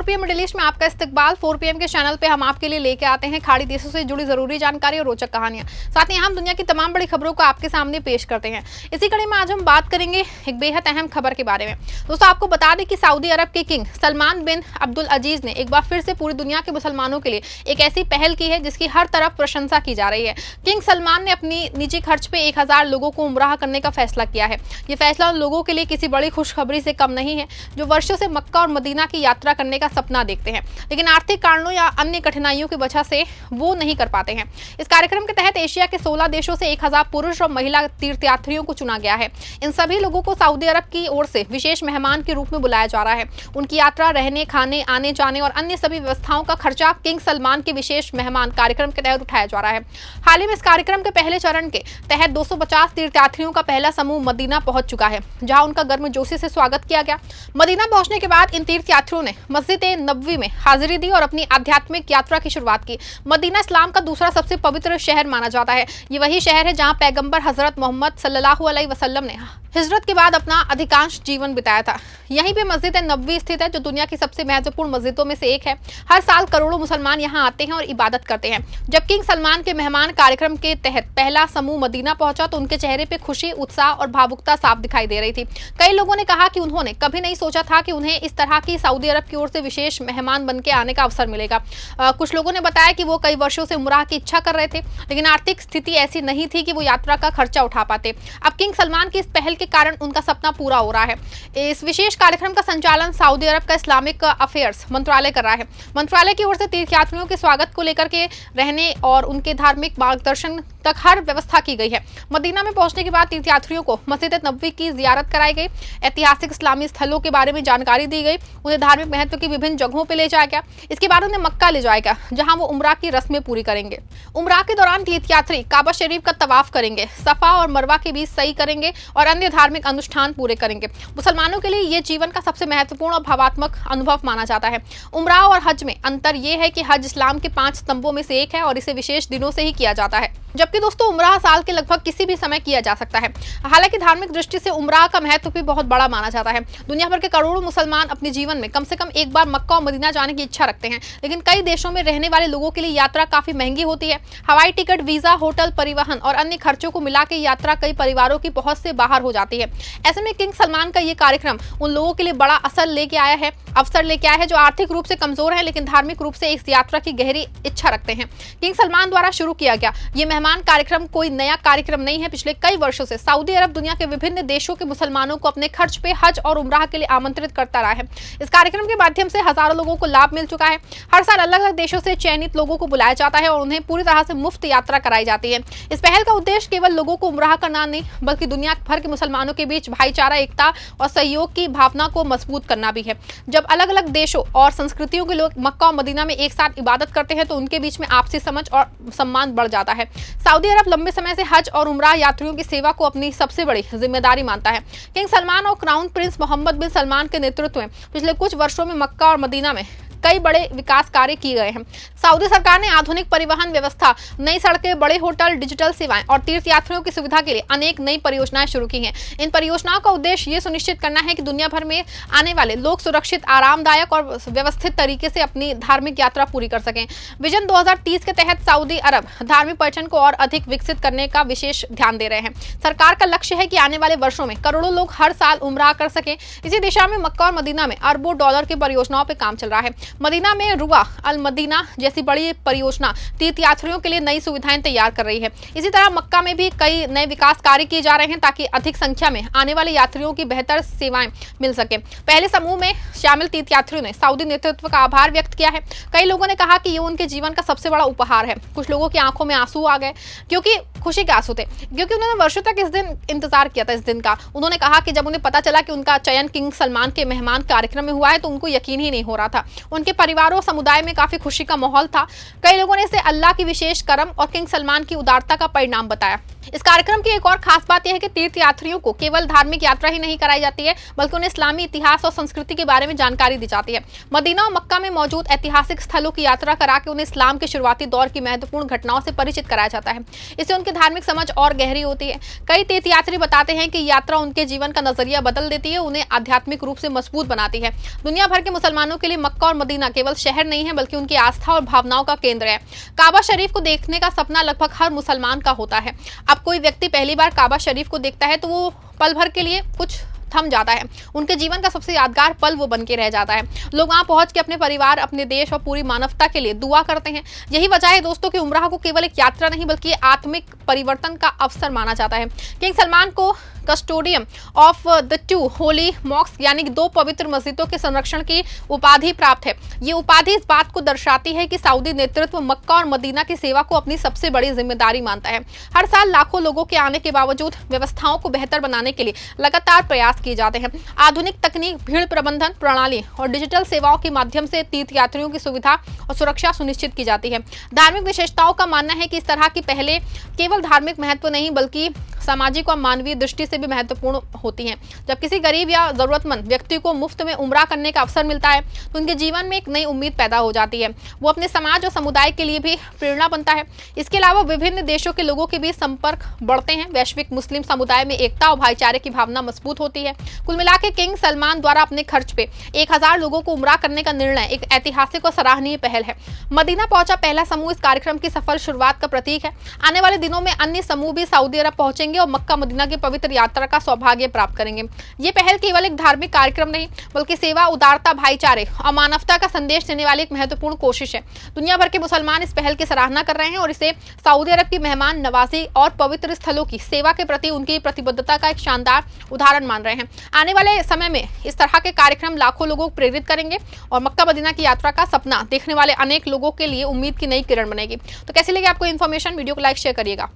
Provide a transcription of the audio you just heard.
4 PM middle east में आपका इस्तकबाल। 4 PM के चैनल पे हम आपके लिए लेके आते हैं खाड़ी देशों से जुड़ी जरूरी जानकारी और रोचक कहानियां। साथ ही हम दुनिया की तमाम बड़ी खबरों को आपके सामने पेश करते हैं। इसी कड़ी में आज हम बात करेंगे एक बेहद अहम खबर के बारे में। दोस्तों, आपको बता दें कि सऊदी अरब के किंग सलमान बिन अब्दुल अजीज ने एक बार फिर से पूरी दुनिया के मुसलमानों के लिए एक ऐसी पहल की है जिसकी हर तरफ प्रशंसा की जा रही है। किंग सलमान ने अपनी निजी खर्च पे 1000 लोगों को उम्राह करने का फैसला किया है। ये फैसला उन लोगों के लिए किसी बड़ी खुशखबरी से कम नहीं है जो वर्षों से मक्का और मदीना की यात्रा करने का सपना देखते हैं, लेकिन आर्थिक कारणों या अन्य कठिनाइयों की वजह से वो नहीं कर पाते हैं। इस कार्यक्रम के तहत एशिया के 16 देशों से 1000 पुरुष और महिला तीर्थयात्रियों को चुना गया है। इन सभी लोगों को सऊदी अरब की ओर से विशेष मेहमान के रूप में बुलाया जा रहा है। उनकी यात्रा, रहने, खाने, आने जाने और अन्य सभी व्यवस्थाओं का खर्चा किंग सलमान के विशेष मेहमान कार्यक्रम के तहत उठाया जा रहा है। हाल ही में इस कार्यक्रम के पहले चरण के तहत 250 तीर्थयात्रियों का पहला समूह मदीना पहुंच चुका है, जहां उनका गर्मजोशी से स्वागत किया गया। मदीना पहुंचने के बाद इन तीर्थयात्रियों ने मस्जिद ए नबवी में हाजिरी दी और अपनी आध्यात्मिक यात्रा की शुरुआत की। मदीना इस्लाम का दूसरा सबसे पवित्र शहर माना जाता है। ये वही शहर है जहां पैगंबर हजरत मोहम्मद सल्लल्लाहु अलैहि वसल्लम ने हिजरत के बाद अपना अधिकांश जीवन बिताया था। यहीं पे मस्जिद ए नबवी स्थित है, जो दुनिया की सबसे महत्वपूर्ण मस्जिदों में से एक है। हर साल करोड़ों मुसलमान यहाँ आते हैं और इबादत करते हैं। जब किंग सलमान के मेहमान कार्यक्रम के तहत पहला समूह मदीना पहुंचा तो उनके चेहरे पे खुशी, उत्साह और भावुकता साफ दिखाई दे रही थी। कई लोगों ने कहा कि उन्होंने कभी नहीं सोचा था कि उन्हें इस तरह की सऊदी अरब की ओर से विशेष मेहमान बन के आने का अवसर मिलेगा। कुछ लोगों ने बताया कि वो कई वर्षों से उम्राह की इच्छा कर रहे थे, लेकिन आर्थिक स्थिति ऐसी नहीं थी कि वो यात्रा का खर्चा उठा पाते। अब किंग सलमान की इस पहल के कारण उनका सपना पूरा हो रहा है। इस विशेष कार्यक्रम का संचालन सऊदी अरब का इस्लामिक अफेयर्स मंत्रालय कर रहा है। मंत्रालय की ओर से तीर्थयात्रियों के स्वागत को लेकर के रहने और उनके धार्मिक मार्गदर्शन तक हर व्यवस्था की गई है। मदीना में पहुंचने के बाद तीर्थयात्रियों को मस्जिद नबवी की जियारत कराई गई, ऐतिहासिक इस्लामी स्थलों के बारे में जानकारी दी गई, उन्हें धार्मिक महत्व की विभिन्न जगहों पर ले जाया गया। इसके बाद उन्हें मक्का ले जाया गया, जहां वो उम्राह की रस्में पूरी करेंगे। उम्राह के दौरान तीर्थयात्री काबा शरीफ का तवाफ करेंगे, सफा और मरवा के बीच सही करेंगे और अन्य धार्मिक अनुष्ठान पूरे करेंगे। मुसलमानों के लिए ये जीवन का सबसे महत्वपूर्ण और भावात्मक अनुभव माना जाता है। उम्राह और हज में अंतर यह है कि हज इस्लाम के 5 स्तंभों में से एक है और इसे विशेष दिनों से ही किया जाता है, जबकि दोस्तों उम्राह साल के लगभग किसी भी समय किया जा सकता है। हालांकि धार्मिक दृष्टि से उम्राह का महत्व भी बहुत बड़ा माना जाता है। दुनिया भर के करोड़ों मुसलमान अपने जीवन में कम से कम एक बार मक्का और मदीना जाने की इच्छा रखते हैं, लेकिन कई देशों में रहने वाले लोगों के लिए यात्रा काफी महंगी होती है। हवाई टिकट, वीजा, होटल, परिवहन और अन्य खर्चों को मिला के यात्रा कई परिवारों की पहुंच से बाहर हो जाती है। ऐसे में किंग सलमान का ये कार्यक्रम उन लोगों के लिए बड़ा अवसर लेके आया है जो आर्थिक रूप से कमजोर है लेकिन धार्मिक रूप से इस यात्रा की गहरी इच्छा रखते हैं। किंग सलमान द्वारा शुरू किया गया ये मेहमान कार्यक्रम कोई नया कार्यक्रम नहीं है। पिछले कई वर्षों से सऊदी अरब दुनिया के विभिन्न देशों के मुसलमानों को अपने खर्च पे हज और उम्राह के लिए आमंत्रित करता रहा है। इस कार्यक्रम के माध्यम से हजारों लोगों को लाभ मिल चुका है। हर साल अलग अलग देशों से चयनित लोगों को बुलाया जाता है और उन्हें पूरी तरह से मुफ्त यात्रा कराई जाती है। इस पहल का उद्देश्य केवल लोगों को उम्राह करना नहीं, बल्कि दुनिया भर के मुसलमानों के बीच भाईचारा, एकता और सहयोग की भावना को मजबूत करना भी है। जब अलग अलग देशों और संस्कृतियों के लोग मक्का और मदीना में एक साथ इबादत करते हैं तो उनके बीच में आपसी समझ और सम्मान बढ़ जाता है। सऊदी अरब लंबे समय से हज और उम्राह यात्रियों की सेवा को अपनी सबसे बड़ी जिम्मेदारी मानता है। किंग सलमान और क्राउन प्रिंस मोहम्मद बिन सलमान के नेतृत्व में पिछले कुछ वर्षों में मक्का और मदीना में कई बड़े विकास कार्य किए गए हैं। सऊदी सरकार ने आधुनिक परिवहन व्यवस्था, नई सड़कें, बड़े होटल, डिजिटल सेवाएं और तीर्थयात्रियों की सुविधा के लिए अनेक नई परियोजनाएं शुरू की हैं। इन परियोजनाओं का उद्देश्य ये सुनिश्चित करना है कि दुनिया भर में आने वाले लोग सुरक्षित, आरामदायक और व्यवस्थित तरीके से अपनी धार्मिक यात्रा पूरी कर सकें। विजन 2030 के तहत सऊदी अरब धार्मिक पर्यटन को और अधिक विकसित करने का विशेष ध्यान दे रहे हैं। सरकार का लक्ष्य है कि आने वाले वर्षों में करोड़ों लोग हर साल उम्राह कर सकें। इसी दिशा में मक्का और मदीना में अरबों डॉलर की परियोजनाओं पर काम चल रहा है। मदीना में रुआ अल मदीना जैसी बड़ी परियोजना तीर्थयात्रियों के लिए नई सुविधाएं तैयार कर रही है। इसी तरह मक्का में भी कई नए विकास कार्य किए जा रहे हैं ताकि अधिक संख्या में आने वाले यात्रियों की बेहतर सेवाएं मिल सके। पहले समूह में शामिल तीर्थयात्रियों ने सऊदी नेतृत्व का आभार व्यक्त किया है। कई लोगों ने कहा कि ये उनके जीवन का सबसे बड़ा उपहार है। कुछ लोगों की आंखों में आंसू आ गए, क्योंकि खुशी के आंसू थे, क्योंकि उन्होंने वर्षों तक इस दिन इंतजार किया था। इस दिन का उन्होंने कहा कि जब उन्हें पता चला कि उनका चयन किंग सलमान के मेहमान कार्यक्रम में हुआ है तो उनको यकीन ही नहीं हो रहा था। उनके परिवार और समुदाय में काफी खुशी का माहौल था। कई लोगों ने इसे अल्लाह की विशेष करम और किंग सलमान की उदारता का परिणाम बताया। इस कार्यक्रम की एक और खास बात यह है कि तीर्थयात्रियों को केवल धार्मिक यात्रा ही नहीं कराई जाती है, बल्कि उन्हें इस्लामी इतिहास और संस्कृति के बारे में जानकारी दी जाती है। मदीना और मक्का में मौजूद ऐतिहासिक स्थलों की यात्रा करा के उन्हें इस्लाम के शुरुआती दौर की महत्वपूर्ण घटनाओं से परिचित कराया जाता है। इससे उनके से धार्मिक समझ और गहरी होती है। कई तीर्थयात्री बताते हैं कि यात्रा उनके जीवन का नजरिया बदल देती है, उन्हें आध्यात्मिक रूप से मजबूत बनाती है। दुनिया भर के मुसलमानों के लिए मक्का और मदीना केवल शहर नहीं है बल्कि उनकी आस्था और भावनाओं का केंद्र है। काबा शरीफ को देखने का सपना लगभग हर मुसलमान का होता है। अब कोई व्यक्ति पहली बार काबा शरीफ को देखता है तो वो पल भर के लिए कुछ थम जाता है। उनके जीवन का सबसे यादगार पल वो बन के रह जाता है। लोग वहां पहुंच के अपने परिवार, अपने देश और पूरी मानवता के लिए दुआ करते हैं। यही वजह है दोस्तों कि उम्राह को केवल एक यात्रा नहीं बल्कि आत्मिक परिवर्तन का अवसर माना जाता है। किंग सलमान को custodian of the 2 holy mosque यानी 2 पवित्र मस्जिदों के संरक्षण की उपाधि प्राप्त है। ये उपाधि इस बात को दर्शाती है कि सऊदी नेतृत्व मक्का और मदीना की सेवा को अपनी सबसे बड़ी जिम्मेदारी मानता है। हर साल लाखों लोगों के आने के बावजूद व्यवस्थाओं को बेहतर बनाने के लिए लगातार प्रयास किए जाते हैं। आधुनिक तकनीक, भीड़ प्रबंधन प्रणाली और डिजिटल सेवाओं के माध्यम से तीर्थयात्रियों की सुविधा और सुरक्षा सुनिश्चित की जाती है। धार्मिक विशेषताओं का मानना है कि इस तरह की पहले केवल धार्मिक महत्व नहीं बल्कि सामाजिक और मानवीय दृष्टि से भी महत्वपूर्ण होती हैं। जब किसी गरीब या जरूरतमंद व्यक्ति को मुफ्त में उम्रा करने का अवसर मिलता है तो उनके जीवन में एक नई उम्मीद पैदा हो जाती है। वो अपने समाज और समुदाय के लिए भी प्रेरणा बनता है। इसके अलावा विभिन्न देशों के लोगों के बीच संपर्क बढ़ते हैं। वैश्विक मुस्लिम समुदाय में एकता और भाईचारे की भावना मजबूत होती है। कुल मिलाकर किंग सलमान द्वारा अपने खर्च पे 1000 लोगों को उम्रा करने का निर्णय एक ऐतिहासिक और सराहनीय पहल है। मदीना पहुंचा पहला समूह इस कार्यक्रम की सफल शुरुआत का प्रतीक है। आने वाले दिनों में अन्य समूह भी सऊदी अरब पहुंचेंगे और मक्का मदीना की पवित्र यात्रा का सौभाग्य प्राप्त करेंगे। ये पहल केवल एक धार्मिक कार्यक्रम नहीं बल्कि सेवा, उदारता, भाईचारे और मानवता का संदेश देने वाली एक महत्वपूर्ण कोशिश है। दुनिया भर के मुसलमान इस पहल की सराहना कर रहे हैं और इसे सऊदी अरब की मेहमान नवाजी और पवित्र स्थलों की सेवा के प्रति उनकी प्रतिबद्धता का एक शानदार उदाहरण मान रहे हैं। आने वाले समय में इस तरह के कार्यक्रम लाखों लोगों को प्रेरित करेंगे और मक्का मदीना की यात्रा का सपना देखने वाले अनेक लोगों के लिए उम्मीद की नई किरण बनेगी। तो कैसी लगी आपको इन्फॉर्मेशन? वीडियो को लाइक शेयर करिएगा।